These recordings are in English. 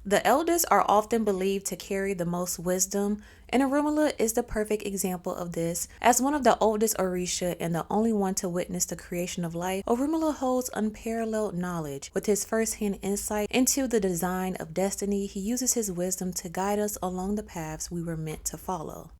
The eldest are often believed to carry the most wisdom, and Orunmila is the perfect example of this. As one of the oldest Orisha and the only one to witness the creation of life, Orunmila holds unparalleled knowledge. With his first-hand insight into the design of destiny, he uses his wisdom to guide us along the paths we were meant to follow.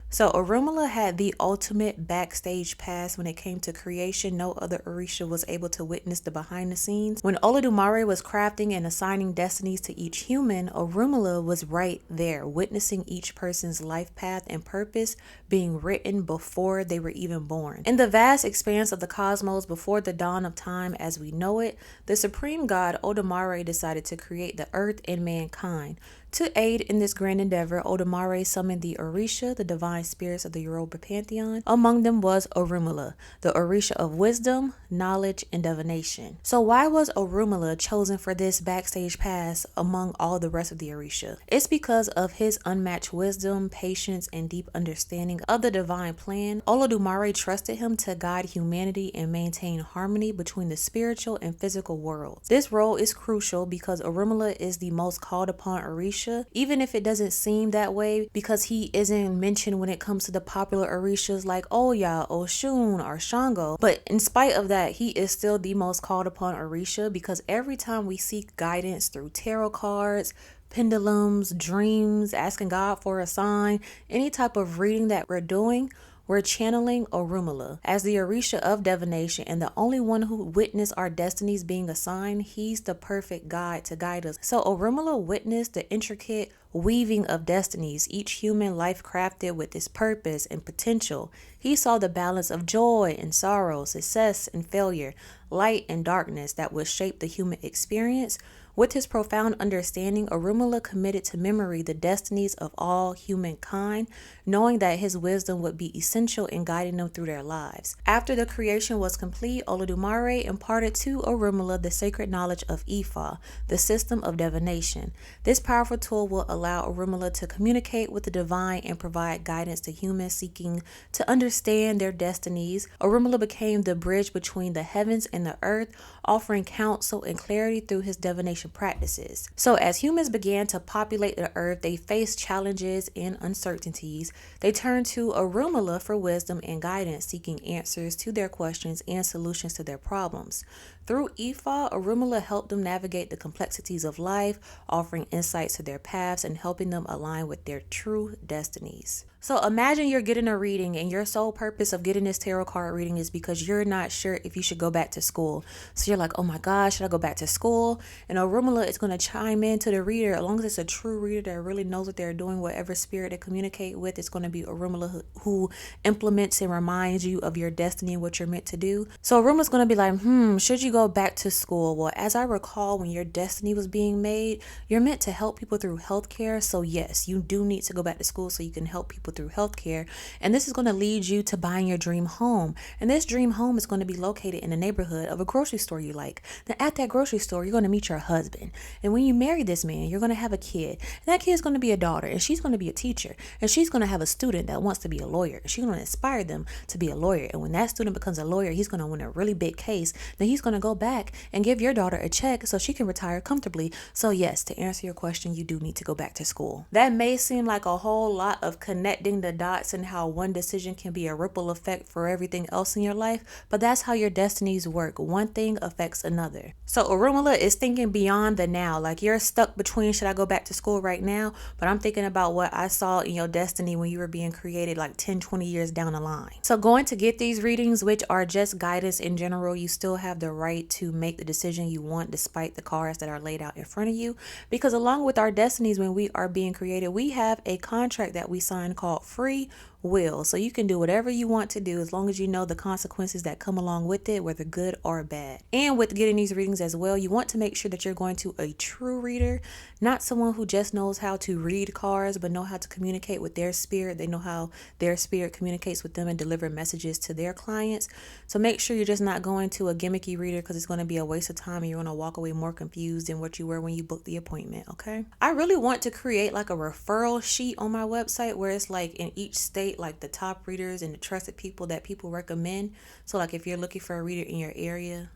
So Orunmila had the ultimate backstage pass when it came to creation. No other Orisha was able to witness the behind the scenes. When Olodumare was crafting and assigning destinies to each human, Orunmila was right there, witnessing each person's life path and purpose being written before they were even born. In the vast expanse of the cosmos before the dawn of time as we know it, the supreme god Olodumare decided to create the earth and mankind. To aid in this grand endeavor, Olodumare summoned the Orisha, the divine spirits of the Yoruba pantheon. Among them was Orunmila, the Orisha of wisdom, knowledge, and divination. So why was Orunmila chosen for this backstage pass among all the rest of the Orisha? It's because of his unmatched wisdom, patience, and deep understanding of the divine plan. Olodumare trusted him to guide humanity and maintain harmony between the spiritual and physical worlds. This role is crucial because Orunmila is the most called upon Orisha, even if it doesn't seem that way, because he isn't mentioned when it comes to the popular Orishas like Oya, Oshun, or Shango. But in spite of that, he is still the most called upon Orisha because every time we seek guidance through tarot cards, pendulums, dreams, asking God for a sign, any type of reading that we're doing, we're channeling Orunmila. As the Orisha of divination and the only one who witnessed our destinies being assigned, he's the perfect guide to guide us. So Orunmila witnessed the intricate weaving of destinies, each human life crafted with its purpose and potential. He saw the balance of joy and sorrow, success and failure, light and darkness that would shape the human experience. With his profound understanding, Orunmila committed to memory the destinies of all humankind, knowing that his wisdom would be essential in guiding them through their lives. After the creation was complete, Olodumare imparted to Orunmila the sacred knowledge of Ifa, the system of divination. This powerful tool will allow Orunmila to communicate with the divine and provide guidance to humans seeking to understand their destinies. Orunmila became the bridge between the heavens and the earth, offering counsel and clarity through his divination practices. So as humans began to populate the earth, they faced challenges and uncertainties. They turned to Orunmila for wisdom and guidance, seeking answers to their questions and solutions to their problems. Through Ifa, Orunmila helped them navigate the complexities of life, offering insights to their paths and helping them align with their true destinies. So imagine you're getting a reading and your sole purpose of getting this tarot card reading is because you're not sure if you should go back to school. So you're like, oh my gosh, should I go back to school? And Orunmila is going to chime in to the reader. As long as it's a true reader that really knows what they're doing, whatever spirit they communicate with, it's going to be Orunmila who implements and reminds you of your destiny and what you're meant to do. So Orunmila's going to be like, should you go back to school? Well, as I recall, when your destiny was being made, you're meant to help people through healthcare. So yes, you do need to go back to school so you can help people through healthcare. And this is going to lead you to buying your dream home. And this dream home is going to be located in the neighborhood of a grocery store you like. Then at that grocery store, you're going to meet your husband. And when you marry this man, you're going to have a kid. And that kid is going to be a daughter. And she's going to be a teacher. And she's going to have a student that wants to be a lawyer. And she's going to inspire them to be a lawyer. And when that student becomes a lawyer, he's going to win a really big case. Then he's going to go back and give your daughter a check so she can retire comfortably. So yes, to answer your question, you do need to go back to school. That may seem like a whole lot of connecting the dots and how one decision can be a ripple effect for everything else in your life, but that's how your destinies work. One thing affects another. So Orunmila is thinking beyond the now. Like you're stuck between, should I go back to school right now? But I'm thinking about what I saw in your destiny when you were being created like 10, 20 years down the line. So going to get these readings, which are just guidance in general, you still have the right to make the decision you want despite the cards that are laid out in front of you. Because along with our destinies, when we are being created, we have a contract that we sign called free will. So you can do whatever you want to do as long as you know the consequences that come along with it, whether good or bad. And with getting these readings as well, you want to make sure that you're going to a true reader, not someone who just knows how to read cards, but know how to communicate with their spirit. They know how their spirit communicates with them and deliver messages to their clients. So make sure you're just not going to a gimmicky reader, because it's going to be a waste of time and you're going to walk away more confused than what you were when you booked the appointment. Okay. I really want to create like a referral sheet on my website where it's like in each state, like the top readers and the trusted people that people recommend. So like if you're looking for a reader in your area,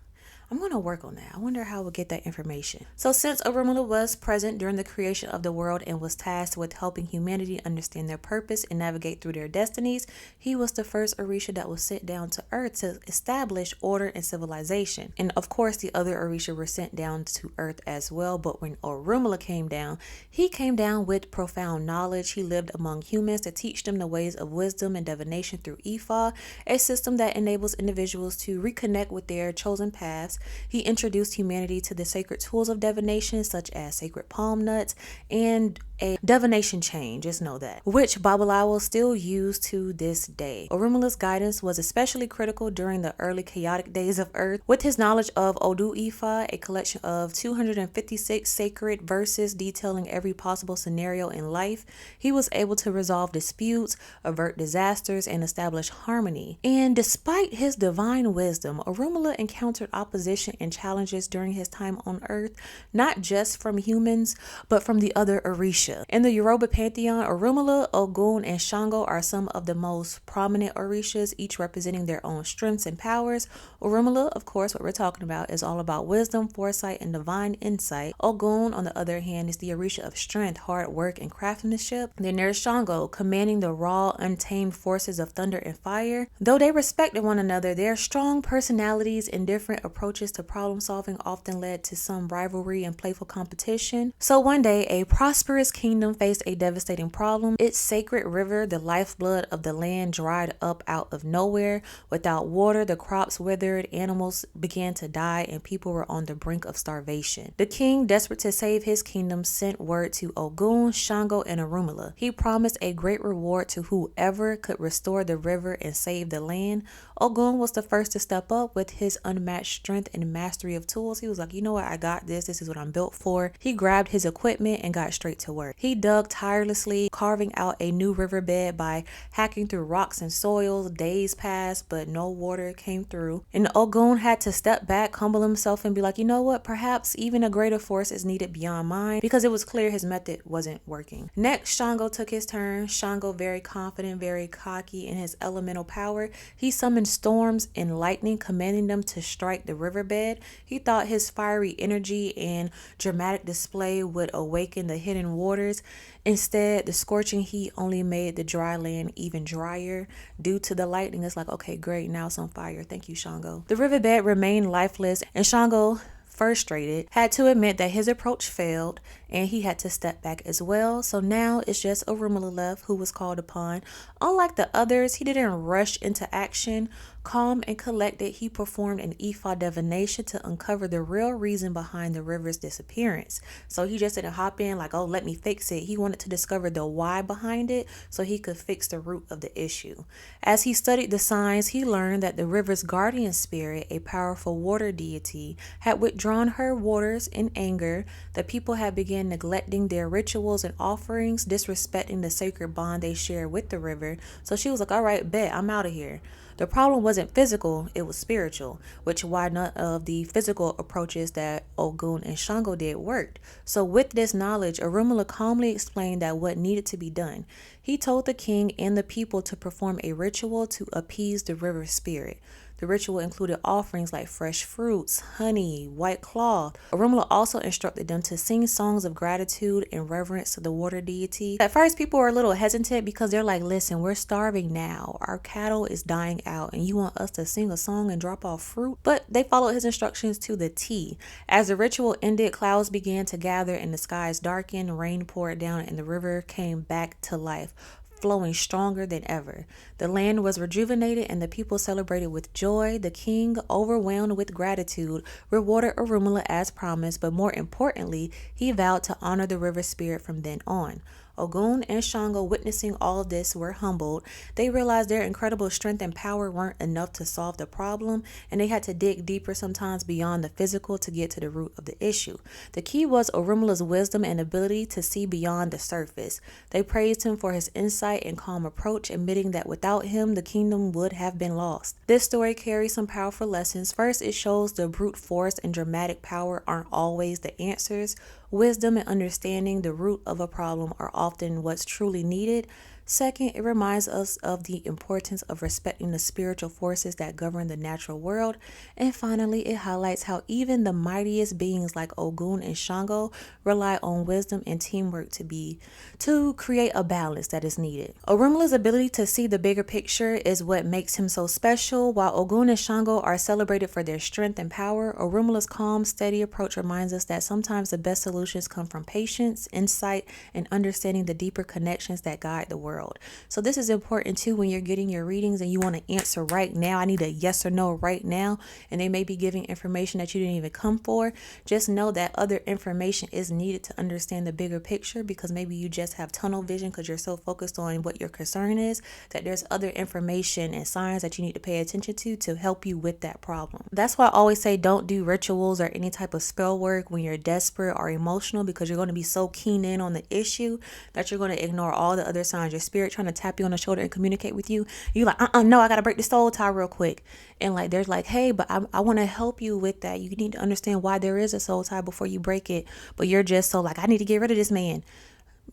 I'm going to work on that. I wonder how we'll get that information. So since Orunmila was present during the creation of the world and was tasked with helping humanity understand their purpose and navigate through their destinies, he was the first Orisha that was sent down to earth to establish order and civilization. And of course, the other Orisha were sent down to earth as well. But when Orunmila came down, he came down with profound knowledge. He lived among humans to teach them the ways of wisdom and divination through Ifa, a system that enables individuals to reconnect with their chosen paths. He introduced humanity to the sacred tools of divination, such as sacred palm nuts and a divination chain, just know that, which Babalawo still use to this day. Orunmila's guidance was especially critical during the early chaotic days of Earth. With his knowledge of Odu Ifa, a collection of 256 sacred verses detailing every possible scenario in life, he was able to resolve disputes, avert disasters, and establish harmony. And despite his divine wisdom, Orunmila encountered opposition and challenges during his time on Earth, not just from humans, but from the other Orisha. In the Yoruba pantheon, Orunmila, Ogun, and Shango are some of the most prominent Orishas, each representing their own strengths and powers. Orunmila, of course, what we're talking about, is all about wisdom, foresight, and divine insight. Ogun, on the other hand, is the Orisha of strength, hard work, and craftsmanship. Then there's Shango, commanding the raw, untamed forces of thunder and fire. Though they respected one another, their strong personalities and different approaches to problem solving often led to some rivalry and playful competition. So one day, a prosperous kingdom faced a devastating problem. Its sacred river, the lifeblood of the land, dried up out of nowhere. Without water, the crops withered, animals began to die, and people were on the brink of starvation. The king, desperate to save his kingdom, sent word to Ogun, Shango, and Orunmila. He promised a great reward to whoever could restore the river and save the land. Ogun was the first to step up with his unmatched strength and mastery of tools. He was like, you know what, I got this. This is what I'm built for. He grabbed his equipment and got straight to work. He dug tirelessly, carving out a new riverbed by hacking through rocks and soils. Days passed, but no water came through. And Ogun had to step back, humble himself, and be like, you know what, perhaps even a greater force is needed beyond mine, because it was clear his method wasn't working. Next, Shango took his turn. Shango, very confident, very cocky in his elemental power, he summoned storms and lightning, commanding them to strike the riverbed. He thought his fiery energy and dramatic display would awaken the hidden waters. Instead, the scorching heat only made the dry land even drier. Due to the lightning, it's like, okay, great, now it's on fire. Thank you, Shango. The riverbed remained lifeless, and Shango, frustrated, had to admit that his approach failed and he had to step back as well. So now it's just Orunmila left, who was called upon. Unlike the others, he didn't rush into action. Calm and collected, he performed an Ifa divination to uncover the real reason behind the river's disappearance. So he just didn't hop in like, oh, let me fix it. He wanted to discover the why behind it so he could fix the root of the issue. As he studied the signs, he learned that the river's guardian spirit, a powerful water deity, had withdrawn her waters in anger. The people had begun neglecting their rituals and offerings, disrespecting the sacred bond they shared with the river. So she was like, all right, bet, I'm out of here. The problem wasn't physical, it was spiritual, which why none of the physical approaches that Ogun and Shango did worked. So with this knowledge, Orunmila calmly explained that what needed to be done. He told the king and the people to perform a ritual to appease the river spirit. The ritual included offerings like fresh fruits, honey, white cloth. Orunmila also instructed them to sing songs of gratitude and reverence to the water deity. At first, people were a little hesitant because they're like, listen, we're starving now. Our cattle is dying out and you want us to sing a song and drop off fruit? But they followed his instructions to the T. As the ritual ended, clouds began to gather and the skies darkened, rain poured down, and the river came back to life, flowing stronger than ever. The land was rejuvenated and the people celebrated with joy. The king, overwhelmed with gratitude, rewarded Orunmila as promised, but more importantly, he vowed to honor the river spirit from then on. Ogun and Shango, witnessing all of this, were humbled. They realized their incredible strength and power weren't enough to solve the problem, and they had to dig deeper, sometimes beyond the physical, to get to the root of the issue. The key was Orunmila's wisdom and ability to see beyond the surface. They praised him for his insight and calm approach, admitting that without him, the kingdom would have been lost. This story carries some powerful lessons. First, it shows the brute force and dramatic power aren't always the answers. Wisdom and understanding the root of a problem are often what's truly needed. Second, it reminds us of the importance of respecting the spiritual forces that govern the natural world. And finally, it highlights how even the mightiest beings like Ogun and Shango rely on wisdom and teamwork to create a balance that is needed. Orunmila's ability to see the bigger picture is what makes him so special. While Ogun and Shango are celebrated for their strength and power, Orunmila's calm, steady approach reminds us that sometimes the best solutions come from patience, insight, and understanding the deeper connections that guide the world. So this is important too when you're getting your readings and you want to answer right now. I need a yes or no right now, and they may be giving information that you didn't even come for. Just know that other information is needed to understand the bigger picture, because maybe you just have tunnel vision because you're so focused on what your concern is, that there's other information and signs that you need to pay attention to help you with that problem. That's why I always say don't do rituals or any type of spell work when you're desperate or emotional, because you're going to be so keen in on the issue that you're going to ignore all the other signs. Your spirit trying to tap you on the shoulder and communicate with you, you like, no, I gotta break the soul tie real quick. And like there's like, hey, but I want to help you with that. You need to understand why there is a soul tie before you break it, but you're just so like, I need to get rid of this man.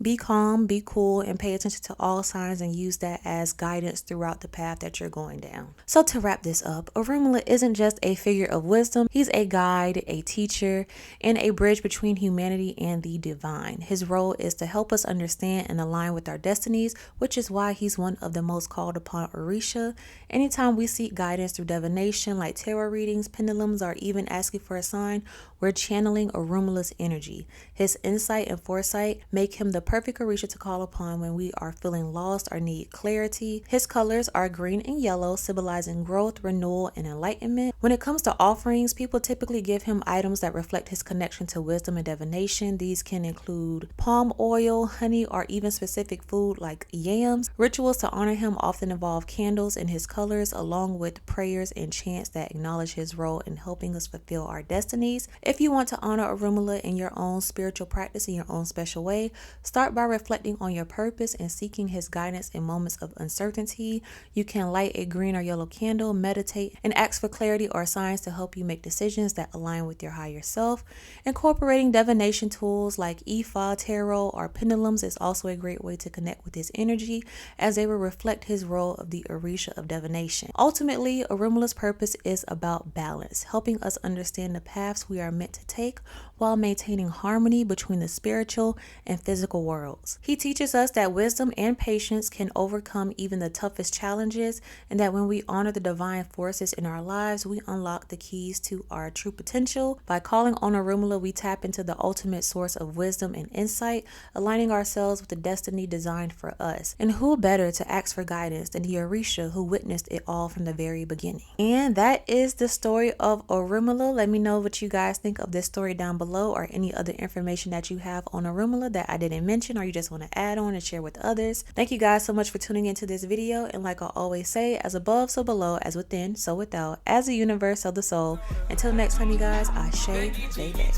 Be calm, be cool, and pay attention to all signs and use that as guidance throughout the path that you're going down. So to wrap this up, Orunmila isn't just a figure of wisdom. He's a guide, a teacher, and a bridge between humanity and the divine. His role is to help us understand and align with our destinies, which is why he's one of the most called upon Orisha. Anytime we seek guidance through divination, like tarot readings, pendulums, or even asking for a sign, we're channeling Orunmila's energy. His insight and foresight make him the perfect Orisha to call upon when we are feeling lost or need clarity. His colors are green and yellow, symbolizing growth, renewal, and enlightenment. When it comes to offerings, people typically give him items that reflect his connection to wisdom and divination. These can include palm oil, honey, or even specific food like yams. Rituals to honor him often involve candles in his colors, along with prayers and chants that acknowledge his role in helping us fulfill our destinies. If you want to honor Orunmila in your own spiritual practice in your own special way, start by reflecting on your purpose and seeking his guidance in moments of uncertainty. You can light a green or yellow candle, meditate, and ask for clarity or signs to help you make decisions that align with your higher self. Incorporating divination tools like Ifa, tarot, or pendulums is also a great way to connect with his energy, as they will reflect his role of the Orisha of divination. Ultimately, Orunmila's purpose is about balance, helping us understand the paths we are meant to take while maintaining harmony between the spiritual and physical worlds. He teaches us that wisdom and patience can overcome even the toughest challenges, and that when we honor the divine forces in our lives, we unlock the keys to our true potential. By calling on Orunmila, we tap into the ultimate source of wisdom and insight, aligning ourselves with the destiny designed for us. And who better to ask for guidance than the Orisha who witnessed it all from the very beginning? And that is the story of Orunmila. Let me know what you guys think of this story down below, or any other information that you have on Orunmila that I didn't mention, or you just want to add on and share with others. Thank you guys so much for tuning into this video, and like I always say, as above so below, as within so without, as the universe so the soul. Until next time, you guys, Ashe, baby.